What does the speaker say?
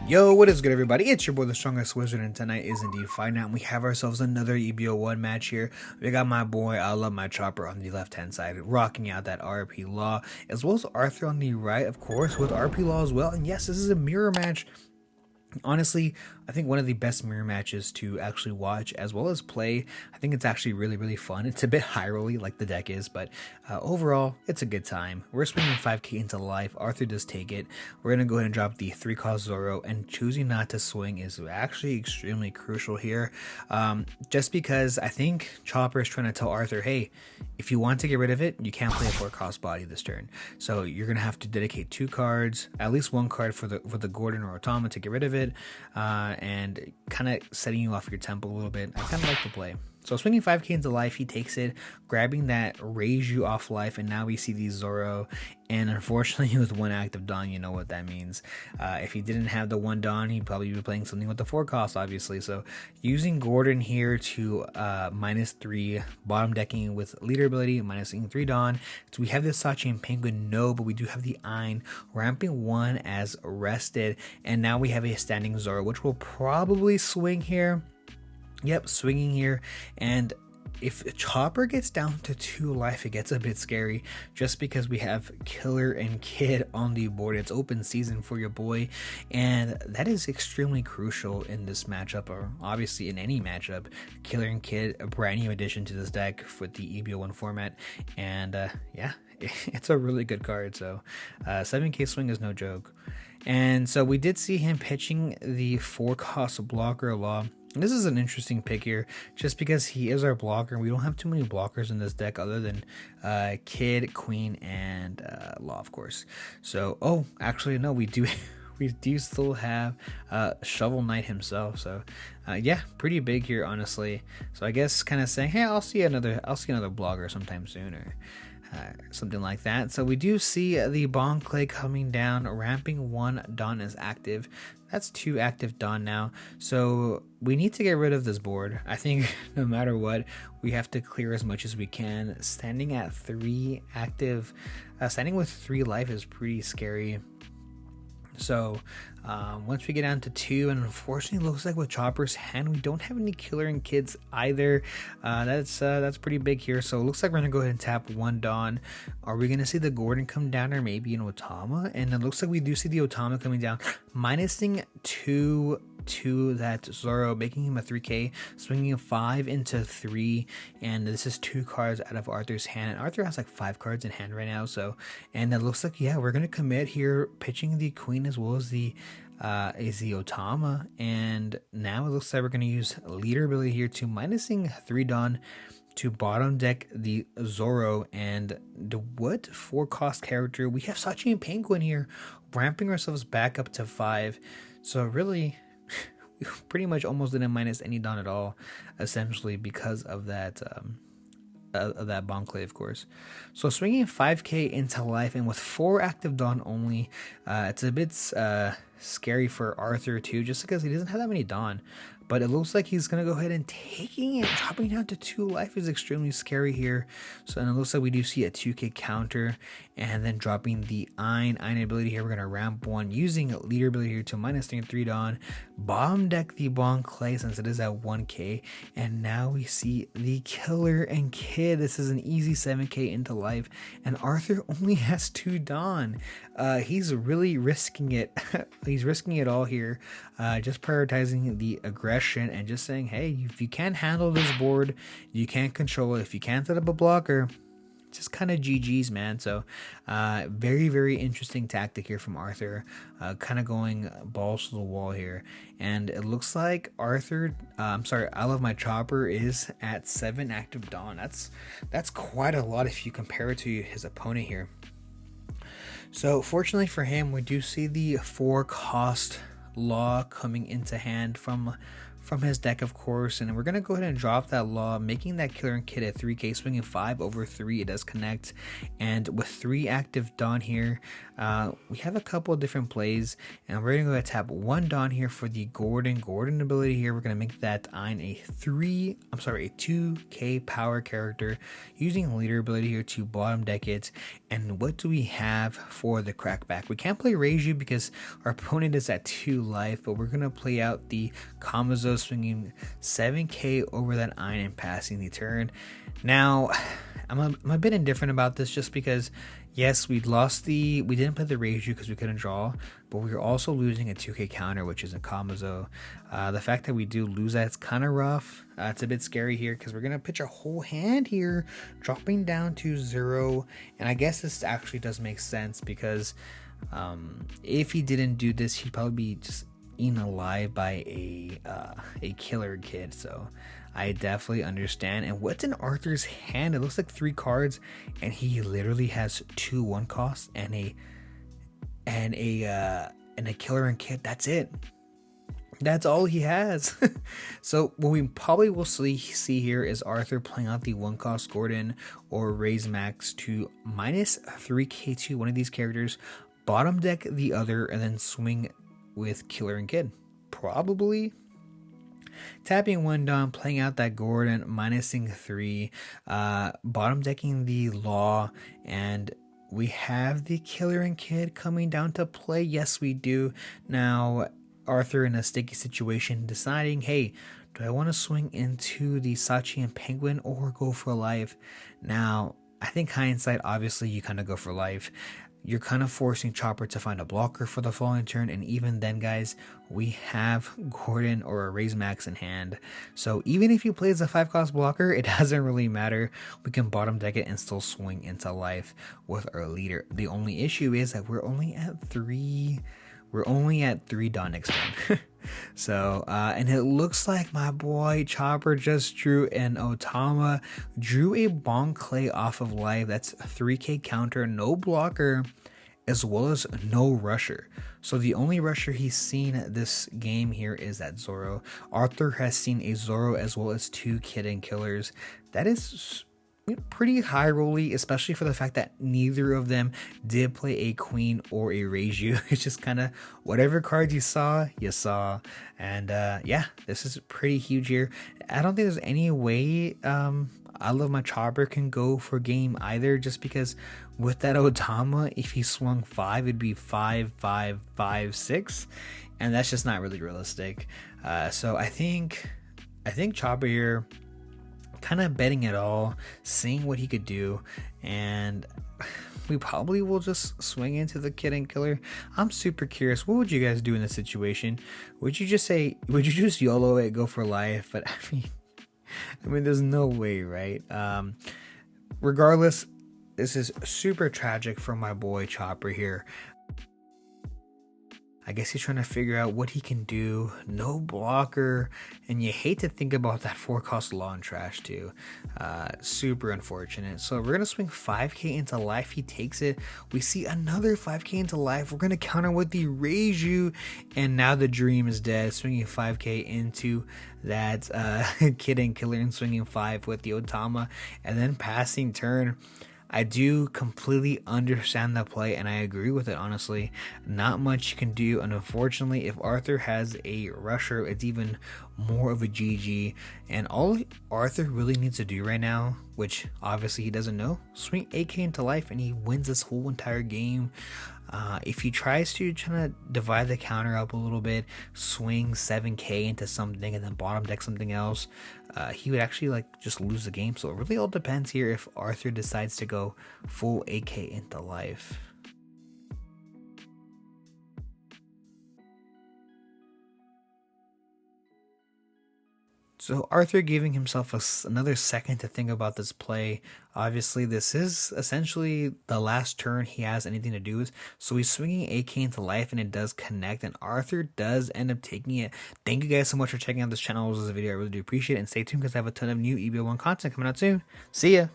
Yo, what is good, everybody? It's your boy, the strongest wizard, and tonight is indeed Fight Night. We have ourselves another EB01 match here. We got my boy, I love my chopper, on the left-hand side, rocking out that RP Law, as well as Arthur on the right, of course, with RP Law as well. And yes, this is a mirror match. Honestly, I think one of the best mirror matches to actually watch as well as play. I think it's actually really fun. It's a bit high rolly like the deck is, but overall, it's a good time. We're swinging 5k into life. Arthur does take it. We're going to go ahead and drop the 3-cost Zoro, and choosing not to swing is actually extremely crucial here. Just because I think Chopper is trying to tell Arthur, hey, if you want to get rid of it, you can't play a 4-cost body this turn. So you're going to have to dedicate 2 cards, at least 1 card for the Gordon or Otama to get rid of it. And kind of setting you off your tempo a little bit. I kind of like the play. So swinging 5k into life, he takes it, grabbing that raise you off life, and now we see the Zoro. And unfortunately, with 1 active Dawn, you know what that means. If he didn't have the 1 Dawn, he'd probably be playing something with the 4 cost, obviously. So using Gordon here to -3, bottom decking with leader ability, minusing 3 Dawn. So we have the Sachi and Penguin, no, but we do have the Ein, ramping 1 as rested. And now we have a standing Zoro, which will probably swing here. Yep, swinging here. And if Chopper gets down to 2 life, it gets a bit scary just because we have Killer and Kid on the board. It's open season for your boy, and that is extremely crucial in this matchup, or obviously in any matchup. Killer and Kid, a brand new addition to this deck for the EB01 format, and yeah, it's a really good card. So 7k swing is no joke. And so we did see him pitching the 4-cost blocker Law. And this is an interesting pick here, just because he is our blocker. We don't have too many blockers in this deck other than Kid, Queen, and Law, of course. So, oh, actually, no, we do still have Shovel Knight himself. So, yeah, pretty big here, honestly. So I guess kind of saying, hey, I'll see another blocker sometime soon, or something like that. So we do see the Bon Clay coming down, ramping 1 Dawn is active. That's 2 active Dawn now. So we need to get rid of this board. I think no matter what, we have to clear as much as we can. Standing at 3 active, standing with 3 life is pretty scary. So once we get down to 2, and unfortunately looks like with Chopper's hand, we don't have any Killer and Kids either. That's pretty big here. So it looks like we're gonna go ahead and tap 1 Dawn. Are we gonna see the Gordon come down, or maybe an Otama? And it looks like we do see the Otama coming down, minusing 2 to that Zoro, making him a 3k, swinging a 5 into 3, and this is 2 cards out of Arthur's hand, and Arthur has like 5 cards in hand right now. So, and it looks like, yeah, we're gonna commit here, pitching the Queen as well as the Otama. And now it looks like we're gonna use leader ability here to minusing 3 Dawn to bottom deck the Zoro. And the what 4-cost character, we have Sachi and Penguin here, ramping ourselves back up to 5. So really, we pretty much almost didn't minus any Dawn at all, essentially, because of that Bon Clay, of course. So swinging 5k into life, and with 4 active Dawn only, it's a bit scary for Arthur too, just because he doesn't have that many Dawn. But it looks like he's going to go ahead and taking it. Dropping down to 2 life is extremely scary here. So, and it looks like we do see a 2k counter. And then dropping the Ein ability here. We're going to ramp 1 using leader ability here to -3 Dawn. Bottom deck the Bon Clay since it is at 1k. And now we see the Killer and Kid. This is an easy 7k into life. And Arthur only has 2 Dawn. He's really risking it. He's risking it all here. Just prioritizing the aggression and just saying, hey, if you can't handle this board, you can't control it. If you can't set up a blocker, just kind of GG's, man. So very interesting tactic here from Arthur, kind of going balls to the wall here. And it looks like Arthur, I love my Chopper, is at 7 active Dawn. That's quite a lot if you compare it to his opponent here. So fortunately for him, we do see the 4-cost Law coming into hand from from his deck, of course, and we're gonna go ahead and drop that law, making that Killer and Kid at 3k, swinging 5 over 3. It does connect, and with 3 active Dawn here, we have a couple of different plays, and we're gonna go ahead and tap 1 Dawn here for the Gordon ability here. We're gonna make that Ein a 2k power character using leader ability here to bottom deck it. And what do we have for the crackback? We can't play Reiju because our opponent is at 2 life, but we're gonna play out the Kamazo, swinging 7k over that Ein and passing the turn. Now, I'm a bit indifferent about this just because, yes, we didn't play the Reiju because we couldn't draw, but we were also losing a 2k counter, which is a Kamazo. The fact that we do lose that, it's kind of rough. It's a bit scary here because we're going to pitch our whole hand here, dropping down to 0. And I guess this actually does make sense because if he didn't do this, he'd probably be just eaten alive by a Killer Kid. So I definitely understand. And what's in Arthur's hand? It looks like 3 cards, and he literally has 2 1 costs and a Killer and Kid. That's it. That's all he has. So what we probably will see here is Arthur playing out the 1 cost Gordon or raise max to minus 3k to one of these characters, bottom deck the other, and then swing with Killer and Kid. Probably tapping 1 Dawn, playing out that Gordon, minusing 3, bottom decking the Law, and we have the Killer and Kid coming down to play. Yes, we do. Now, Arthur in a sticky situation, deciding, hey, do I want to swing into the Sachi and Penguin or go for life? Now, I think hindsight, obviously, you kind of go for life. You're kind of forcing Chopper to find a blocker for the following turn, and even then, guys, we have Gordon or a Raise Max in hand. So even if he plays a 5 cost blocker, it doesn't really matter. We can bottom deck it and still swing into life with our leader. The only issue is that we're only at 3 Dawn next turn. So, and it looks like my boy Chopper just drew an Otama, drew a Bon Clay off of life. That's a 3k counter, no blocker, as well as no rusher. So the only rusher he's seen this game here is that Zoro. Arthur has seen a Zoro as well as 2 Kid and Killers. That is pretty high rolly, especially for the fact that neither of them did play a Queen or a Reiju. It's just kind of whatever cards you saw. And yeah, this is pretty huge here. I don't think there's any way I Love My Chopper can go for game either, just because with that Otama, if he swung 5, it'd be 5, 5, 5, 6, and that's just not really realistic. So I think Chopper here, kind of betting it all, seeing what he could do, and we probably will just swing into the Kid and Killer. I'm super curious, what would you guys do in this situation? Would you just YOLO it, go for life? But I mean there's no way, right? Regardless, this is super tragic for my boy Chopper here. I guess he's trying to figure out what he can do. No blocker, and you hate to think about that 4 cost Law trash too. Super unfortunate. So we're gonna swing 5k into life. He takes it. We see another 5k into life. We're gonna counter with the Reiju, and now the dream is dead. Swinging 5k into that Kid and Killer, and swinging 5 with the Otama, and then passing turn. I do completely understand the play, and I agree with it, honestly. Not much you can do, and unfortunately, if Arthur has a rusher, it's even more of a GG. And all Arthur really needs to do right now, which obviously he doesn't know, swing 8k into life, and he wins this whole entire game. If he tries to divide the counter up a little bit, swing 7k into something, and then bottom deck something else, he would actually just lose the game. So it really all depends here if Arthur decides to go full 8k into life. So Arthur giving himself another second to think about this play. Obviously, this is essentially the last turn he has anything to do with. So he's swinging 8k into life, and it does connect, and Arthur does end up taking it. Thank you guys so much for checking out this channel. This was a video I really do appreciate it, and stay tuned because I have a ton of new EB01 content coming out soon. See ya!